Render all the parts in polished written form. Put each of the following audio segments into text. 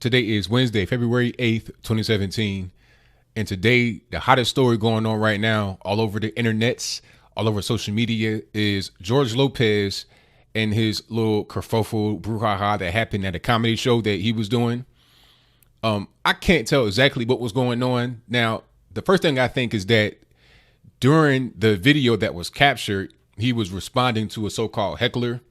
Today is Wednesday, February 8th, 2017. And today, the hottest story going on right now, all over the internets, all over social media, is George Lopez and his little kerfuffle brouhaha that happened at a comedy show that he was doing. I can't tell exactly what was going on. Now, the first thing I think is that during the video that was captured, he was responding to a so-called heckler.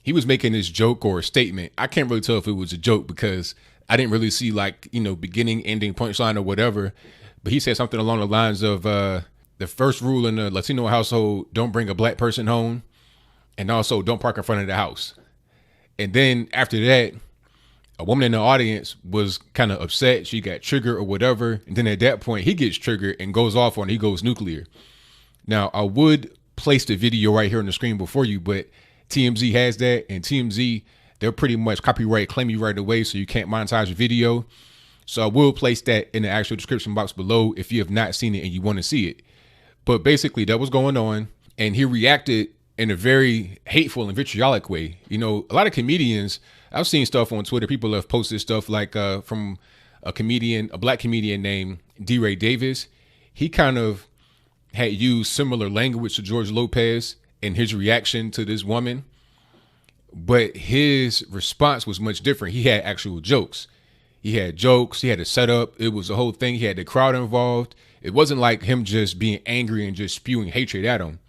He was making this joke or a statement. I can't really tell if it was a joke because I didn't really see beginning, ending, punchline or whatever. But he said something along the lines of the first rule in a Latino household, don't bring a black person home. And also don't park in front of the house. And then after that, a woman in the audience was kind of upset. She got triggered or whatever. And then at that point, he gets triggered and goes off on, he goes nuclear. Now, I would place the video right here on the screen before you, but TMZ has that, and TMZ, they'll pretty much copyright claim you right away, so you can't monetize your video. So I will place that in the actual description box below if you have not seen it and you want to see it. But basically, that was going on, and he reacted in a very hateful and vitriolic way. You know, a lot of comedians, I've seen stuff on Twitter, people have posted stuff like from a black comedian named D. Davis. He kind of had used similar language to George Lopez in his reaction to this woman, but his response was much different. He had actual jokes. He had a setup. It was a whole thing. He had the crowd involved. It wasn't like him just being angry and just spewing hatred at him.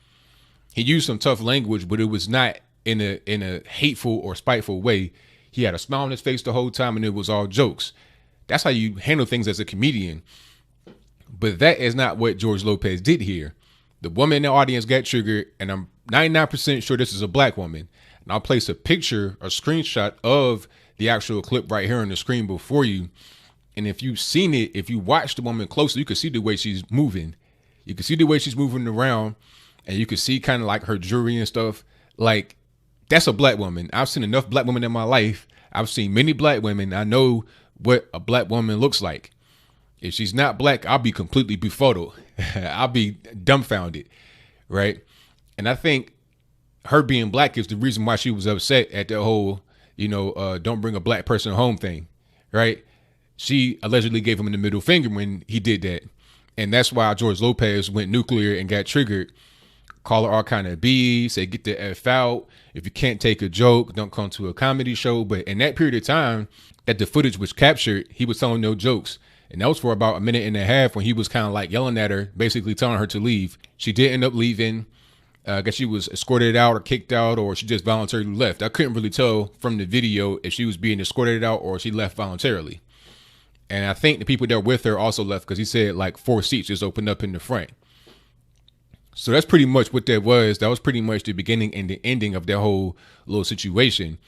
He used some tough language, but it was not in a hateful or spiteful way. He had a smile on his face the whole time, and it was all jokes. That's how you handle things as a comedian. But that is not what George Lopez did here. The woman in the audience got triggered, and I'm 99% sure this is a black woman. And I'll place a screenshot of the actual clip right here on the screen before you. And if you've seen it, if you watch the woman closely, you can see the way she's moving. You can see the way she's moving around, and you can see kind of like her jewelry and stuff. Like, that's a black woman. I've seen enough black women in my life. I've seen many black women. I know what a black woman looks like. If she's not black, I'll be completely befuddled. I'll be dumbfounded, right? And I think her being black is the reason why she was upset at the whole, don't bring a black person home thing, right? She allegedly gave him the middle finger when he did that. And that's why George Lopez went nuclear and got triggered. Call her all kind of B, say get the F out. If you can't take a joke, don't come to a comedy show. But in that period of time that the footage was captured, he was telling no jokes. And that was for about a minute and a half when he was kind of like yelling at her, basically telling her to leave. She did end up leaving. I guess she was escorted out or kicked out, or she just voluntarily left. I couldn't really tell from the video if she was being escorted out or she left voluntarily. And I think the people that were with her also left because he said like 4 seats just opened up in the front. So that's pretty much what that was. That was pretty much the beginning and the ending of that whole little situation.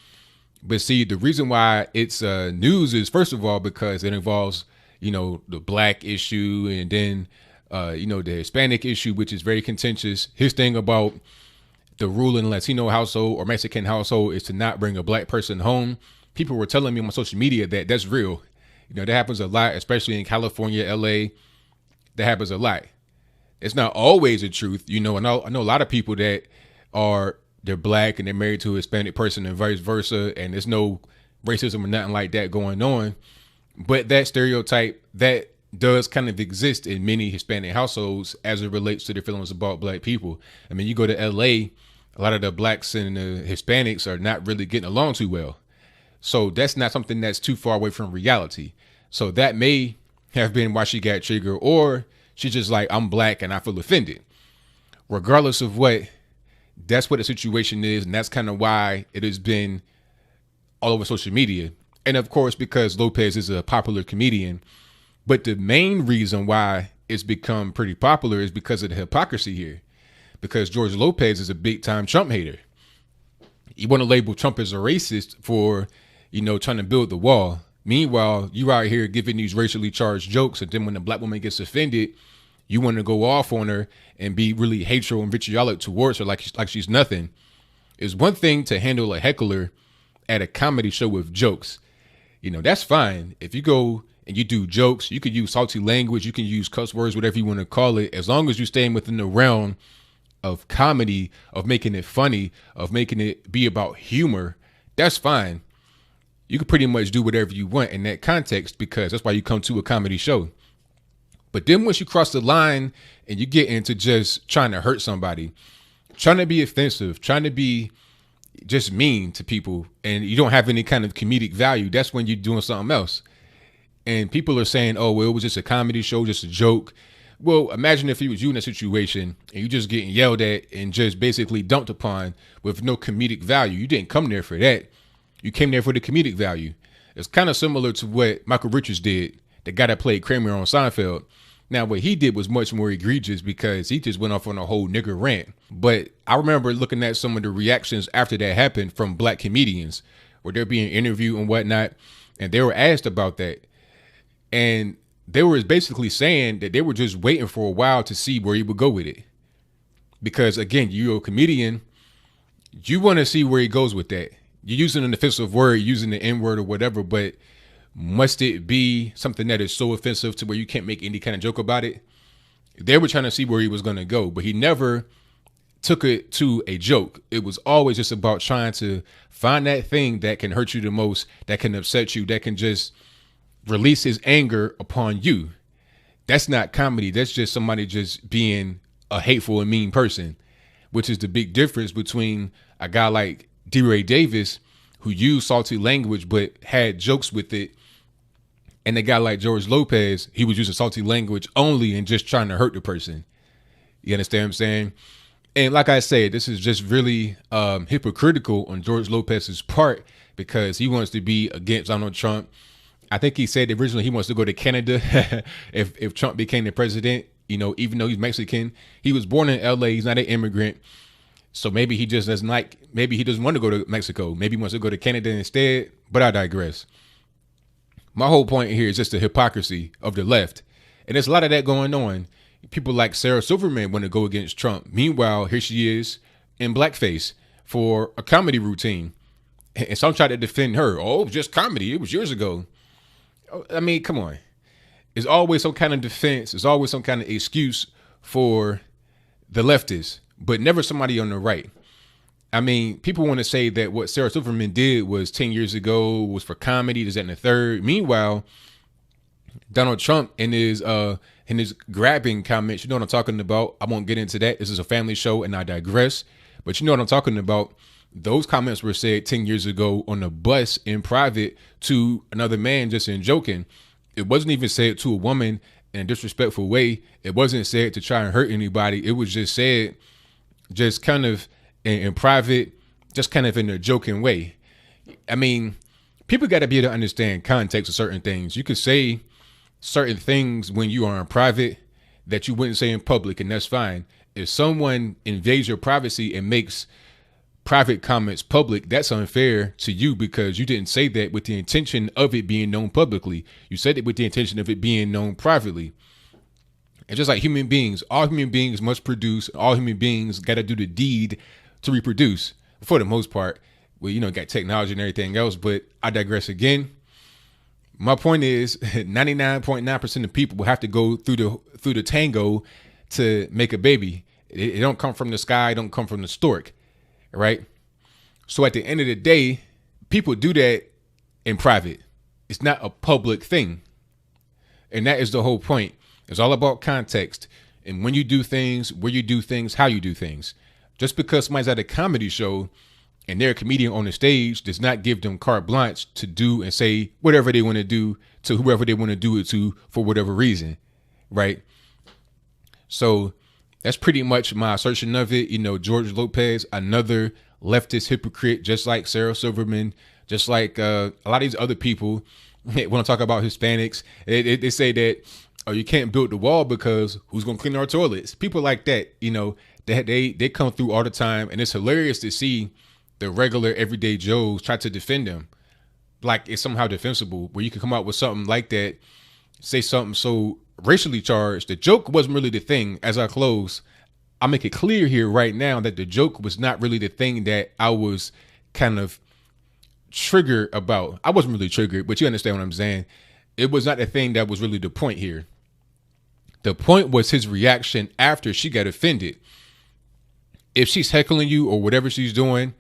But see, the reason why it's news is, first of all, because it involves the black issue, and then, the Hispanic issue, which is very contentious. His thing about the rule in Latino household or Mexican household is to not bring a black person home. People were telling me on social media that that's real. That happens a lot, especially in California, LA. That happens a lot. It's not always the truth. I know a lot of people that they're black and they're married to a Hispanic person and vice versa. And there's no racism or nothing like that going on. But that stereotype, that does kind of exist in many Hispanic households as it relates to their feelings about black people. I mean, you go to LA, a lot of the blacks and the Hispanics are not really getting along too well. So that's not something that's too far away from reality. So that may have been why she got triggered, or she's just like, I'm black and I feel offended. Regardless of what, that's what the situation is. And that's kind of why it has been all over social media. And of course, because Lopez is a popular comedian. But the main reason why it's become pretty popular is because of the hypocrisy here. Because George Lopez is a big time Trump hater. You want to label Trump as a racist for, trying to build the wall. Meanwhile, you out here giving these racially charged jokes. And then when a black woman gets offended, you want to go off on her and be really hateful and vitriolic towards her like she's nothing. It's one thing to handle a heckler at a comedy show with jokes. That's fine. If you go and you do jokes, you could use salty language, you can use cuss words, whatever you want to call it, as long as you're staying within the realm of comedy, of making it funny, of making it be about humor, that's fine. you can pretty much do whatever you want in that context, because that's why you come to a comedy show. But then once you cross the line and you get into just trying to hurt somebody, trying to be offensive, trying to be just mean to people, and you don't have any kind of comedic value, that's when you're doing something else. And people are saying, oh, well, it was just a comedy show, just a joke. Well, imagine if it was you in a situation and you just getting yelled at and just basically dumped upon with no comedic value. You didn't come there for that. You came there for the comedic value. It's kind of similar to what Michael Richards did, the guy that played Kramer on Seinfeld. Now, what he did was much more egregious because he just went off on a whole nigger rant. But I remember looking at some of the reactions after that happened from black comedians where they're being interviewed and whatnot, and they were asked about that. And they were basically saying that they were just waiting for a while to see where he would go with it. Because, again, you're a comedian. You want to see where he goes with that. You're using an offensive word, using the N-word or whatever, but must it be something that is so offensive to where you can't make any kind of joke about it? They were trying to see where he was going to go, but he never took it to a joke. It was always just about trying to find that thing that can hurt you the most, that can upset you, that can just release his anger upon you. That's not comedy. That's just somebody just being a hateful and mean person, which is the big difference between a guy like DeRay Davis, who used salty language but had jokes with it, and a guy like George Lopez, he was using salty language only and just trying to hurt the person. You understand what I'm saying? And like I said, this is just really hypocritical on George Lopez's part, because he wants to be against Donald Trump. I think he said originally he wants to go to Canada if Trump became the president, you know, even though he's Mexican. He was born in LA. He's not an immigrant. So maybe he just doesn't maybe he doesn't want to go to Mexico. Maybe he wants to go to Canada instead. But I digress. My whole point here is just the hypocrisy of the left. And there's a lot of that going on. People like Sarah Silverman want to go against Trump. Meanwhile, here she is in blackface for a comedy routine. And some try to defend her. Oh, it was just comedy. It was years ago. I mean, come on. There's always some kind of defense. There's always some kind of excuse for the leftists, but never somebody on the right. I mean, people want to say that what Sarah Silverman did was 10 years ago, was for comedy, this, that, and the third. Meanwhile, Donald Trump in his grabbing comments, you know what I'm talking about. I won't get into that. This is a family show and I digress. But you know what I'm talking about. Those comments were said 10 years ago on a bus in private to another man, just in joking. It wasn't even said to a woman in a disrespectful way. It wasn't said to try and hurt anybody. It was just said just kind of in private, just kind of in a joking way. I mean, people got to be able to understand context of certain things. You could say certain things when you are in private that you wouldn't say in public, and that's fine. If someone invades your privacy and makes private comments public, that's unfair to you, because you didn't say that with the intention of it being known publicly. You said it with the intention of it being known privately. And just like human beings, all human beings must produce. All human beings got to do the deed to reproduce, for the most part. Well, you know, got technology and everything else, but I digress again. My point is 99.9% of people will have to go through the tango to make a baby. It don't come from the sky. It don't come from the stork. Right. So at the end of the day, people do that in private. It's not a public thing. And that is the whole point. It's all about context. And when you do things, where you do things, how you do things. Just because somebody's at a comedy show and they're a comedian on the stage does not give them carte blanche to do and say whatever they want to do to whoever they want to do it to for whatever reason. Right. So that's pretty much my assertion of it. You know, George Lopez, another leftist hypocrite, just like Sarah Silverman, just like a lot of these other people. When I talk about Hispanics, they say that, oh, you can't build the wall because who's going to clean our toilets? People like that, you know, they come through all the time. And it's hilarious to see the regular everyday Joes try to defend them like it's somehow defensible, where you can come out with something like that, say something so racially charged. The joke wasn't really the thing. As I close, I'll make it clear here right now that the joke was not really the thing that I was kind of triggered about. I wasn't really triggered, but you understand what I'm saying. It was not the thing that was really the point here. The point was his reaction after she got offended. If she's heckling you or whatever she's doing,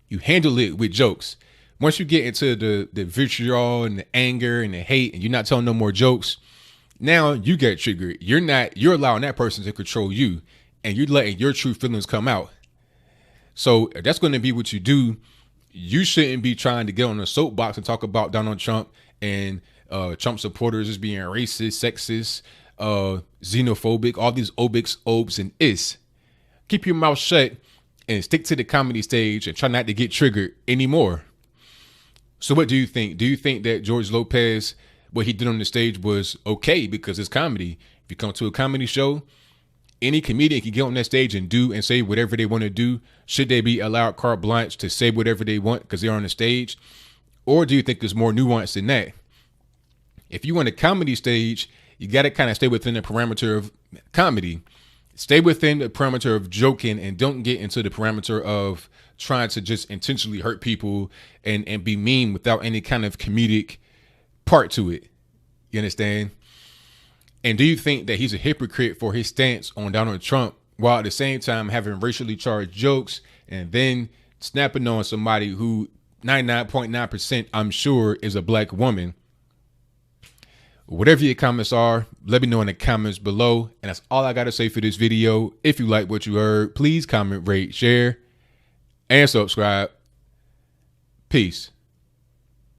you handle it with jokes. Once you get into the vitriol and the anger and the hate, and you're not telling no more jokes, now you get triggered. You're allowing that person to control you, and you're letting your true feelings come out. So if that's going to be what you do, you shouldn't be trying to get on a soapbox and talk about Donald Trump and Trump supporters as being racist, sexist, xenophobic, all these obics, obes, and is. Keep your mouth shut and stick to the comedy stage and try not to get triggered anymore. So what do you think? Do you think that George Lopez, what he did on the stage was okay because it's comedy? If you come to a comedy show, any comedian can get on that stage and do and say whatever they want to do. Should they be allowed carte blanche to say whatever they want because they're on the stage? Or do you think there's more nuance than that? If you want a comedy stage, you got to kind of stay within the parameter of comedy. Stay within the parameter of joking and don't get into the parameter of trying to just intentionally hurt people and be mean without any kind of comedic part to it. You understand? And do you think that he's a hypocrite for his stance on Donald Trump while at the same time having racially charged jokes and then snapping on somebody who 99.9% I'm sure is a black woman? Whatever your comments are, let me know in the comments below. And that's all I got to say for this video. If you like what you heard, please comment, rate, share, and subscribe. Peace.